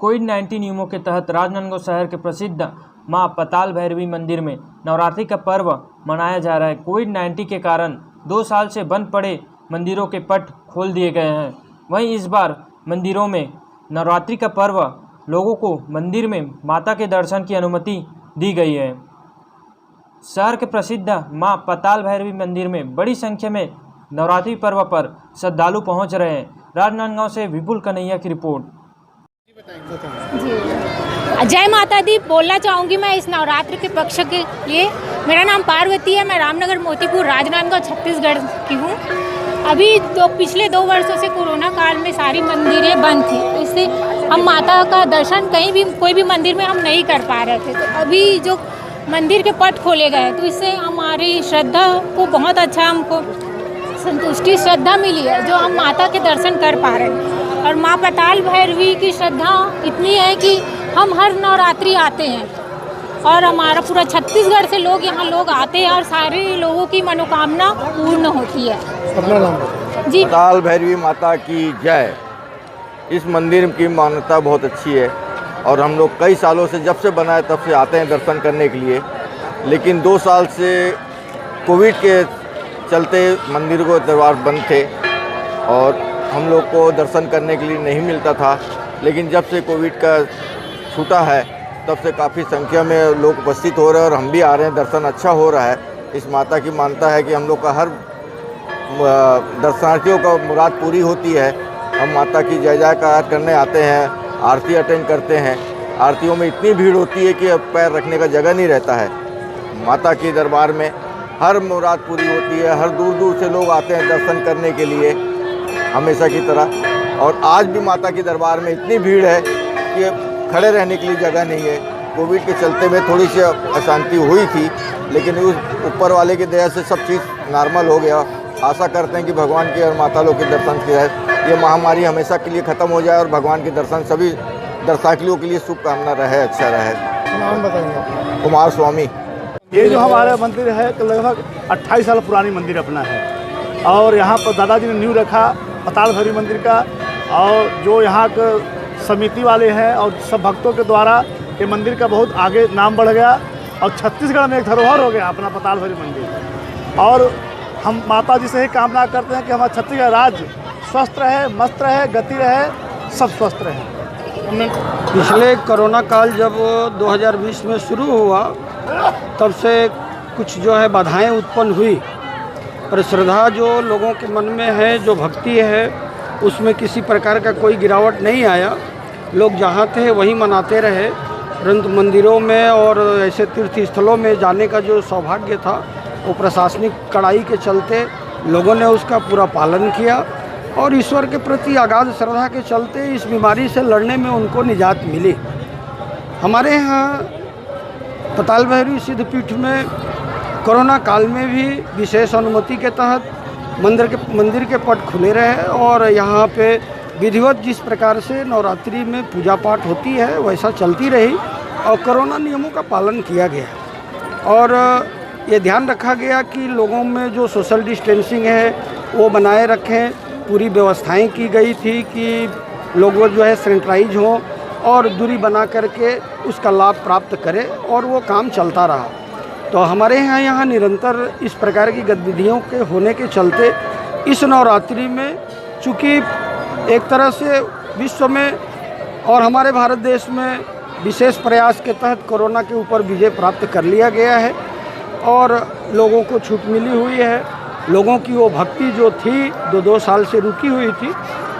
कोविड-19 नियमों के तहत राजनांदगांव शहर के प्रसिद्ध मां पताल भैरवी मंदिर में नवरात्रि का पर्व मनाया जा रहा है। कोविड-19 के कारण 2 साल से बंद पड़े मंदिरों के पट खोल दिए गए हैं। वहीं इस बार मंदिरों में नवरात्रि का पर्व लोगों को मंदिर में माता के दर्शन की अनुमति दी गई है। शहर के प्रसिद्ध मां पताल भैरवी मंदिर में बड़ी संख्या में नवरात्रि पर्व पर श्रद्धालु पहुंच रहे हैं। राजनांदगांव से विपुल कन्हैया की रिपोर्ट। जी, जय माता दी बोलना चाहूँगी मैं इस नवरात्र के पक्ष के लिए। मेरा नाम पार्वती है, मैं रामनगर मोतीपुर राजनांदगांव छत्तीसगढ़ की हूँ। अभी पिछले 2 वर्षों से कोरोना काल में सारी मंदिरें बंद थी, तो इससे हम माता का दर्शन कहीं भी कोई भी मंदिर में हम नहीं कर पा रहे थे। तो अभी जो मंदिर के पट खोले गए तो इससे हमारी श्रद्धा को बहुत अच्छा हमको संतुष्टि श्रद्धा मिली है, जो हम माता के दर्शन कर पा रहे हैं। और माँ पताल भैरवी की श्रद्धा इतनी है कि हम हर नवरात्रि आते हैं और हमारा पूरा छत्तीसगढ़ से लोग आते हैं और सारे लोगों की मनोकामना पूर्ण होती है। अपना नाम जी, पताल भैरवी माता की जय। इस मंदिर की मान्यता बहुत अच्छी है और हम लोग कई सालों से जब से बना है तब से आते हैं दर्शन करने के लिए। लेकिन 2 साल से कोविड के चलते मंदिर को दरबार बंद थे और हम लोग को दर्शन करने के लिए नहीं मिलता था। लेकिन जब से कोविड का छूटा है तब से काफ़ी संख्या में लोग उपस्थित हो रहे हैं और हम भी आ रहे हैं, दर्शन अच्छा हो रहा है। इस माता की मानता है कि हम लोग का हर दर्शनार्थियों का मुराद पूरी होती है। हम माता की जय जयकार करने आते हैं, आरती अटेंड करते हैं। आरतियों में इतनी भीड़ होती है कि अब पैर रखने का जगह नहीं रहता है। माता के दरबार में हर मुराद पूरी होती है, हर दूर दूर से लोग आते हैं दर्शन करने के लिए हमेशा की तरह। और आज भी माता के दरबार में इतनी भीड़ है कि खड़े रहने के लिए जगह नहीं है। कोविड के चलते में थोड़ी सी अशांति हुई थी, लेकिन उस ऊपर वाले की दया से सब चीज़ नॉर्मल हो गया। आशा करते हैं कि भगवान के और माता लोग के दर्शन से ये महामारी हमेशा के लिए ख़त्म हो जाए और भगवान के दर्शन सभी दर्शनार्थियों के लिए शुभकामना रहे, अच्छा रहे। नाम बताइए। कुमार स्वामी। ये जो हमारा मंदिर है लगभग 28 साल पुरानी मंदिर अपना है और यहाँ पर दादाजी ने नींव रखा पताल भैरवी मंदिर का। और जो यहाँ के समिति वाले हैं और सब भक्तों के द्वारा ये मंदिर का बहुत आगे नाम बढ़ गया और छत्तीसगढ़ में एक धरोहर हो गया अपना पताल भैरवी मंदिर। और हम माता जी से ही कामना करते हैं कि हमारा छत्तीसगढ़ राज्य स्वस्थ रहे, मस्त रहे, गति रहे, सब स्वस्थ रहे। पिछले कोरोना काल जब 2020 में शुरू हुआ तब से कुछ जो है बाधाएं उत्पन्न हुई, और श्रद्धा जो लोगों के मन में है, जो भक्ति है, उसमें किसी प्रकार का कोई गिरावट नहीं आया। लोग जहाँ थे वहीं मनाते रहे। परंतु मंदिरों में और ऐसे तीर्थ स्थलों में जाने का जो सौभाग्य था वो प्रशासनिक कड़ाई के चलते लोगों ने उसका पूरा पालन किया और ईश्वर के प्रति अगाध श्रद्धा के चलते इस बीमारी से लड़ने में उनको निजात मिली। हमारे यहाँ पताल भैरवी सिद्धपीठ में कोरोना काल में भी विशेष अनुमति के तहत मंदिर के पट खुले रहे और यहाँ पे विधिवत जिस प्रकार से नवरात्रि में पूजा पाठ होती है वैसा चलती रही और कोरोना नियमों का पालन किया गया। और ये ध्यान रखा गया कि लोगों में जो सोशल डिस्टेंसिंग है वो बनाए रखें। पूरी व्यवस्थाएं की गई थी कि लोग जो है सैनिटाइज हों और दूरी बना करके उसका लाभ प्राप्त करें, और वो काम चलता रहा। तो हमारे यहाँ निरंतर इस प्रकार की गतिविधियों के होने के चलते इस नवरात्रि में चूँकि एक तरह से विश्व में और हमारे भारत देश में विशेष प्रयास के तहत कोरोना के ऊपर विजय प्राप्त कर लिया गया है और लोगों को छूट मिली हुई है। लोगों की वो भक्ति जो थी 2 साल से रुकी हुई थी,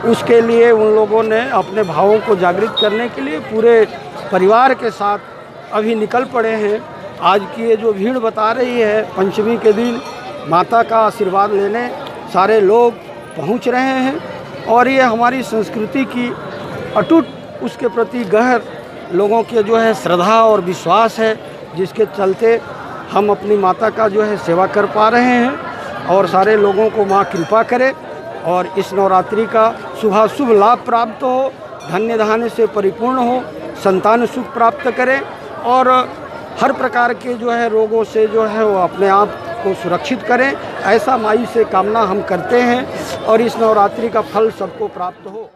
उसके लिए उन लोगों ने अपने भावों को जागृत करने के लिए पूरे परिवार के साथ अभी निकल पड़े हैं। आज की ये जो भीड़ बता रही है, पंचमी के दिन माता का आशीर्वाद लेने सारे लोग पहुंच रहे हैं और ये हमारी संस्कृति की अटूट उसके प्रति गहर लोगों के जो है श्रद्धा और विश्वास है, जिसके चलते हम अपनी माता का जो है सेवा कर पा रहे हैं। और सारे लोगों को माँ कृपा करे और इस नवरात्रि का शुभ लाभ प्राप्त हो, धन्य धान्य से परिपूर्ण हो, संतान सुख प्राप्त करें और हर प्रकार के जो है रोगों से जो है वो अपने आप को सुरक्षित करें। ऐसा माई से कामना हम करते हैं और इस नवरात्रि का फल सबको प्राप्त हो।